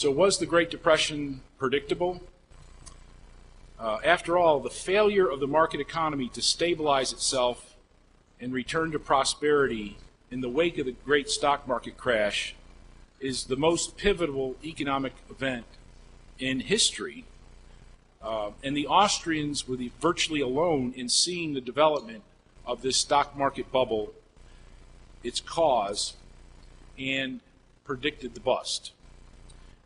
So was the Great Depression predictable? After all, the failure of the market economy to stabilize itself and return to prosperity in the wake of the great stock market crash is the most pivotal economic event in history. And the Austrians were virtually alone in seeing the development of this stock market bubble, its cause, and predicted the bust.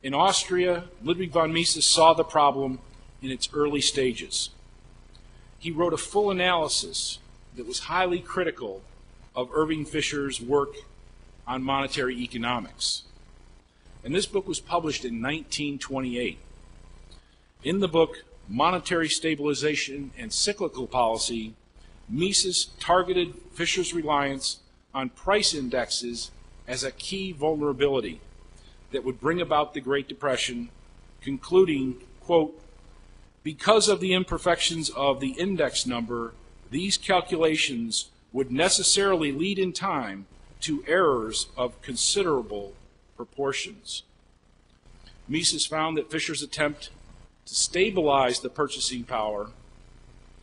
In Austria, Ludwig von Mises saw the problem in its early stages. He wrote a full analysis that was highly critical of Irving Fisher's work on monetary economics. And this book was published in 1928. In the book, Monetary Stabilization and Cyclical Policy, Mises targeted Fisher's reliance on price indexes as a key vulnerability that would bring about the Great Depression, concluding, quote, "Because of the imperfections of the index number, these calculations would necessarily lead in time to errors of considerable proportions." Mises found that Fisher's attempt to stabilize the purchasing power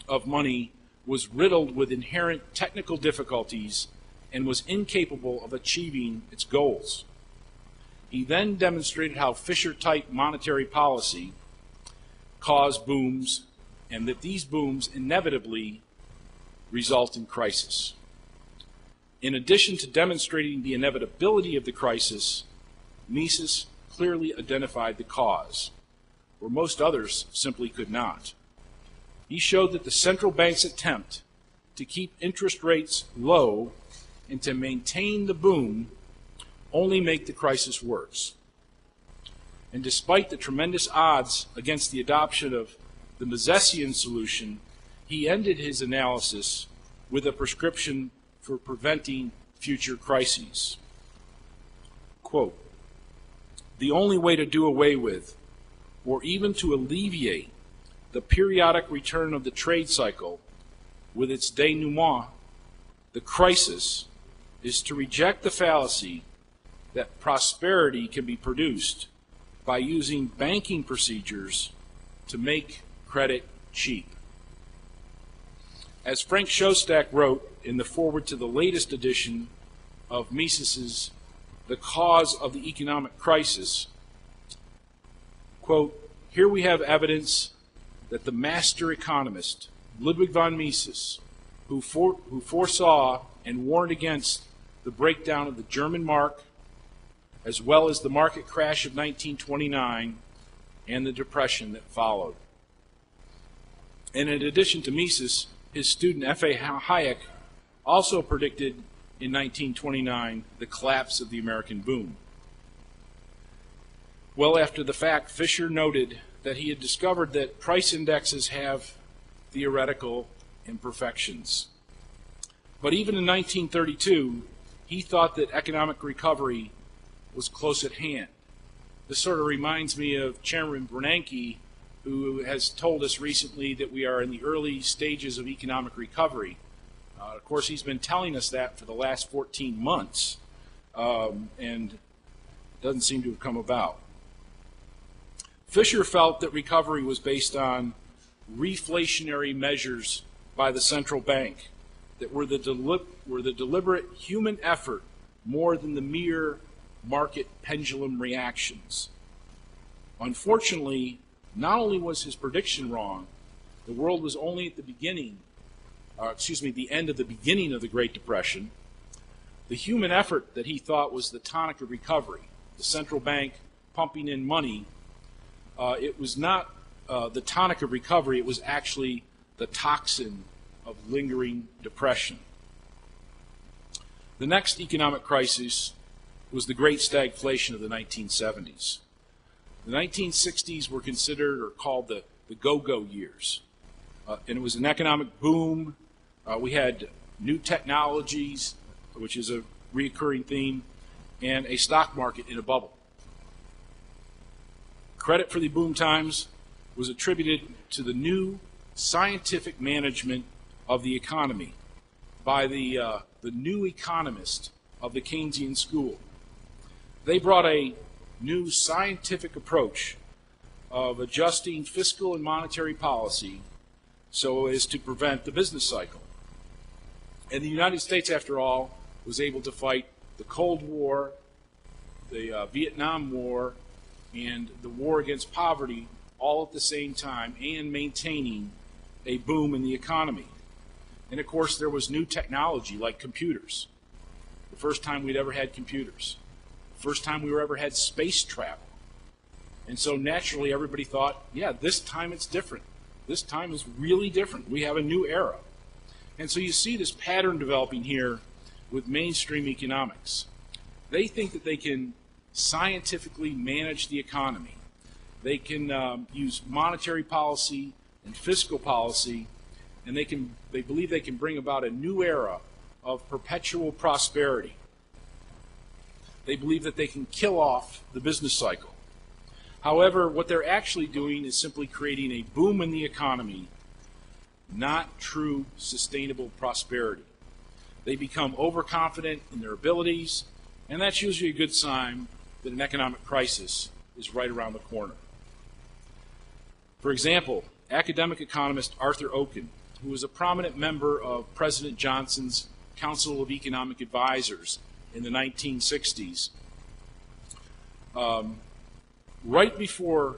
of money was riddled with inherent technical difficulties and was incapable of achieving its goals. He then demonstrated how Fisher-type monetary policy caused booms, and that these booms inevitably result in crisis. In addition to demonstrating the inevitability of the crisis, Mises clearly identified the cause, where most others simply could not. He showed that the central bank's attempt to keep interest rates low and to maintain the boom only make the crisis worse. And despite the tremendous odds against the adoption of the Misesian solution, he ended his analysis with a prescription for preventing future crises. Quote, "The only way to do away with, or even to alleviate, the periodic return of the trade cycle with its denouement, the crisis, is to reject the fallacy that prosperity can be produced by using banking procedures to make credit cheap." As Frank Shostak wrote in the foreword to the latest edition of Mises's The Cause of the Economic Crisis, quote, "Here we have evidence that the master economist, Ludwig von Mises, who foresaw and warned against the breakdown of the German mark, as well as the market crash of 1929 and the depression that followed." And in addition to Mises, his student F.A. Hayek also predicted in 1929 the collapse of the American boom. Well after the fact, Fisher noted that he had discovered that price indexes have theoretical imperfections. But even in 1932, he thought that economic recovery was close at hand. This sort of reminds me of Chairman Bernanke, who has told us recently that we are in the early stages of economic recovery. Of course, he's been telling us that for the last 14 months, and doesn't seem to have come about. Fisher felt that recovery was based on reflationary measures by the central bank that were the deliberate human effort more than the mere market pendulum reactions. Unfortunately, not only was his prediction wrong, the world was only at the the end of the beginning of the Great Depression. The human effort that he thought was the tonic of recovery, the central bank pumping in money, it was not the tonic of recovery, it was actually the toxin of lingering depression. The next economic crisis was the great stagflation of the 1970s. The 1960s were considered or called the go-go years. And it was an economic boom. We had new technologies, which is a recurring theme, and a stock market in a bubble. Credit for the boom times was attributed to the new scientific management of the economy by the new economist of the Keynesian school. They brought a new scientific approach of adjusting fiscal and monetary policy so as to prevent the business cycle. And the United States, after all, was able to fight the Cold War, the Vietnam War, and the war against poverty all at the same time, and maintaining a boom in the economy. And of course, there was new technology like computers. The first time we'd ever had computers. The first time we ever had space travel. And so naturally everybody thought, yeah, this time it's different. This time is really different. We have a new era. And so you see this pattern developing here with mainstream economics. They think that they can scientifically manage the economy. They can use monetary policy and fiscal policy, and they believe they can bring about a new era of perpetual prosperity. They believe that they can kill off the business cycle. However, what they're actually doing is simply creating a boom in the economy, not true sustainable prosperity. They become overconfident in their abilities, and that's usually a good sign that an economic crisis is right around the corner. For example, academic economist Arthur Okun, who was a prominent member of President Johnson's Council of Economic Advisors in the 1960s, right before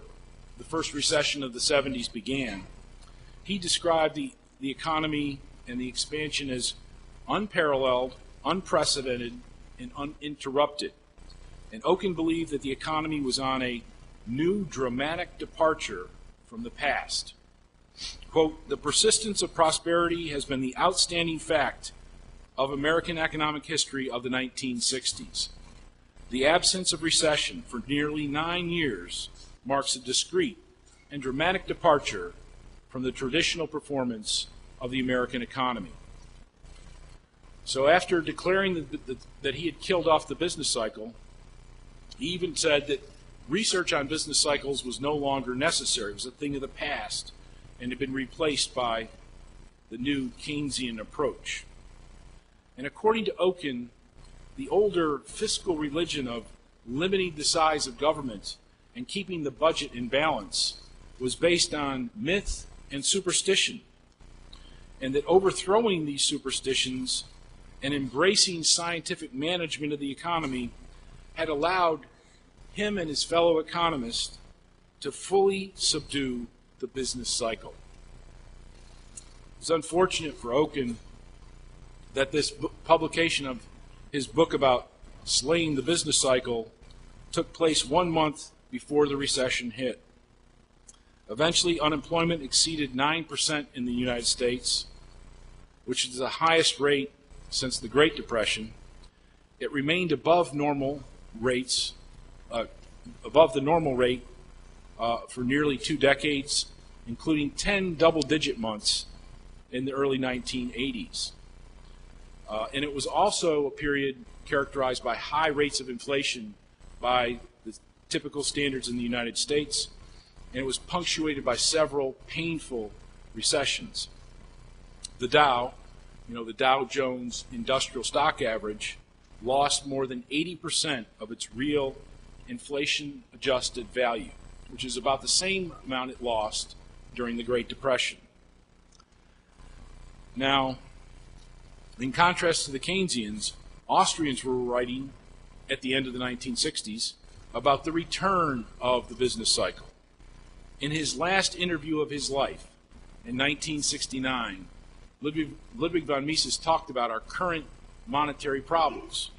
the first recession of the 70s began, he described the economy and the expansion as unparalleled, unprecedented, and uninterrupted. And Okun believed that the economy was on a new dramatic departure from the past. Quote, "The persistence of prosperity has been the outstanding fact of American economic history of the 1960s. The absence of recession for nearly 9 years marks a discrete and dramatic departure from the traditional performance of the American economy." So after declaring that he had killed off the business cycle, he even said that research on business cycles was no longer necessary. It was a thing of the past and had been replaced by the new Keynesian approach. And according to Okun, the older fiscal religion of limiting the size of government and keeping the budget in balance was based on myth and superstition, and that overthrowing these superstitions and embracing scientific management of the economy had allowed him and his fellow economists to fully subdue the business cycle. It's unfortunate for Okun that this publication of his book about slaying the business cycle took place 1 month before the recession hit. Eventually, unemployment exceeded 9% in the United States, which is the highest rate since the Great Depression. It remained above normal rates, above the normal rate for nearly 2 decades, including 10 double-digit months in the early 1980s. And it was also a period characterized by high rates of inflation by the typical standards in the United States, and it was punctuated by several painful recessions. The Dow, the Dow Jones Industrial Stock Average, lost more than 80% of its real inflation-adjusted value, which is about the same amount it lost during the Great Depression. Now, in contrast to the Keynesians, Austrians were writing at the end of the 1960s about the return of the business cycle. In his last interview of his life, in 1969, Ludwig von Mises talked about our current monetary problems.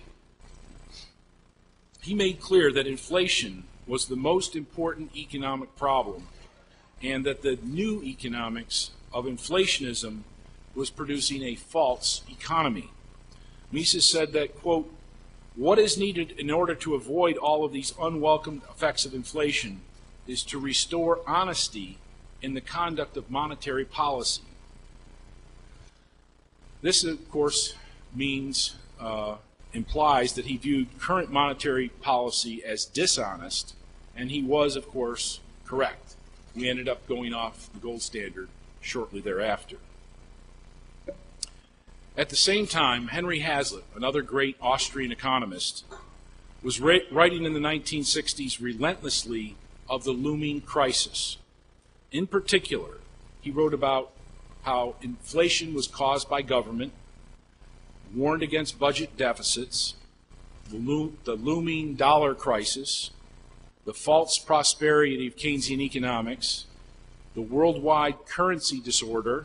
He made clear that inflation was the most important economic problem, and that the new economics of inflationism was producing a false economy. Mises said that, quote, "What is needed in order to avoid all of these unwelcome effects of inflation is to restore honesty in the conduct of monetary policy." This, of course, implies that he viewed current monetary policy as dishonest, and he was, of course, correct. We ended up going off the gold standard shortly thereafter. At the same time, Henry Hazlitt, another great Austrian economist, was writing in the 1960s relentlessly of the looming crisis. In particular, he wrote about how inflation was caused by government, warned against budget deficits, the looming dollar crisis, the false prosperity of Keynesian economics, the worldwide currency disorder,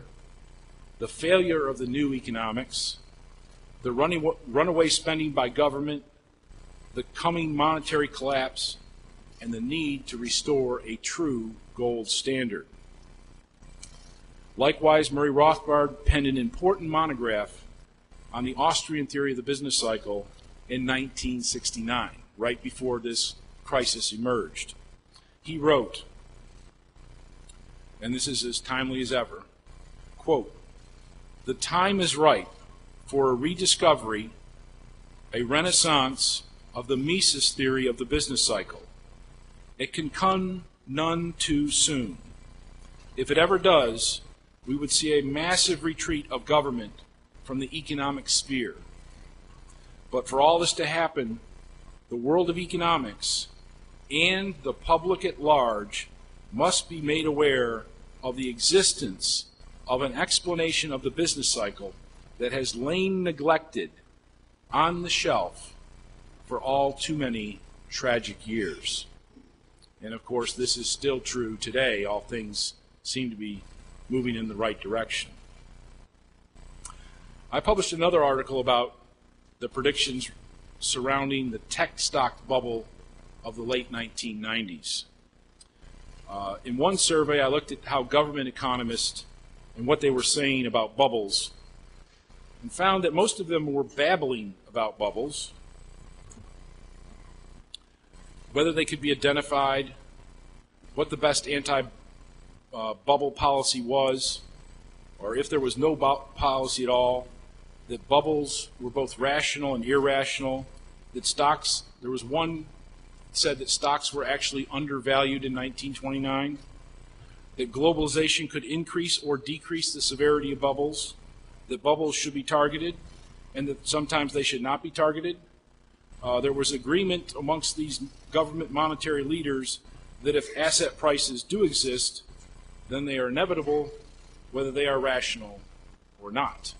the failure of the new economics, the runaway spending by government, the coming monetary collapse, and the need to restore a true gold standard. Likewise, Murray Rothbard penned an important monograph on the Austrian theory of the business cycle in 1969, right before this crisis emerged. He wrote, and this is as timely as ever, quote, "The time is ripe for a rediscovery, a renaissance of the Mises theory of the business cycle. It can come none too soon. If it ever does, we would see a massive retreat of government from the economic sphere. But for all this to happen, the world of economics and the public at large must be made aware of the existence of an explanation of the business cycle that has lain neglected on the shelf for all too many tragic years." And of course, this is still true today. All things seem to be moving in the right direction. I published another article about the predictions surrounding the tech stock bubble of the late 1990s. In one survey, I looked at how government economists and what they were saying about bubbles, and found that most of them were babbling about bubbles. Whether they could be identified, what the best anti-bubble policy was, or if there was no policy at all, that bubbles were both rational and irrational, that stocks, there was one that said that stocks were actually undervalued in 1929, that globalization could increase or decrease the severity of bubbles, that bubbles should be targeted, and that sometimes they should not be targeted. There was agreement amongst these government monetary leaders that if asset prices do exist, then they are inevitable, whether they are rational or not.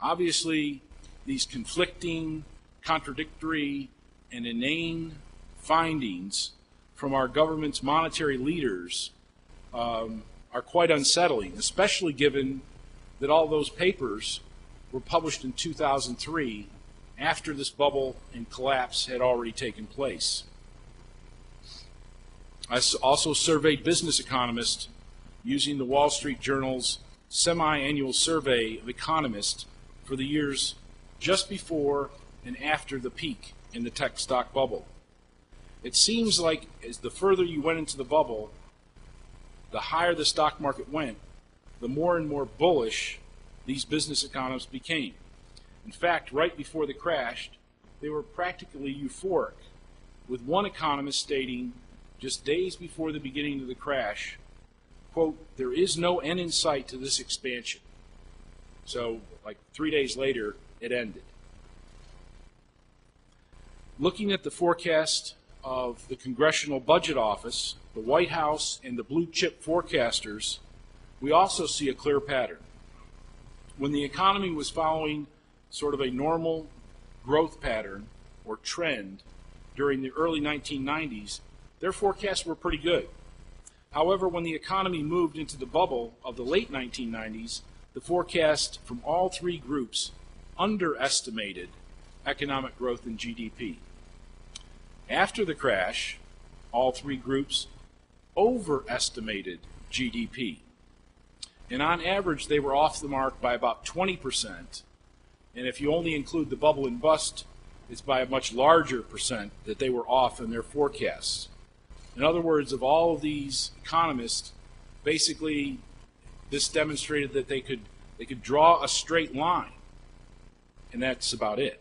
Obviously, these conflicting, contradictory, and inane findings from our government's monetary leaders are quite unsettling, especially given that all those papers were published in 2003 after this bubble and collapse had already taken place. I also surveyed business economists using the Wall Street Journal's semi-annual survey of economists for the years just before and after the peak in the tech stock bubble. It seems like as the further you went into the bubble, the higher the stock market went, the more and more bullish these business economists became. In fact, right before the crash, they were practically euphoric, with one economist stating just days before the beginning of the crash, quote, "There is no end in sight to this expansion." So, like 3 days later, it ended. Looking at the forecast of the Congressional Budget Office, the White House, and the blue chip forecasters, we also see a clear pattern. When the economy was following sort of a normal growth pattern or trend during the early 1990s, their forecasts were pretty good. However, when the economy moved into the bubble of the late 1990s, the forecast from all three groups underestimated economic growth in GDP. After the crash, all three groups overestimated GDP. And on average, they were off the mark by about 20%. And if you only include the bubble and bust, it's by a much larger percent that they were off in their forecasts. In other words, of all of these economists, basically this demonstrated that they could draw a straight line, and that's about it.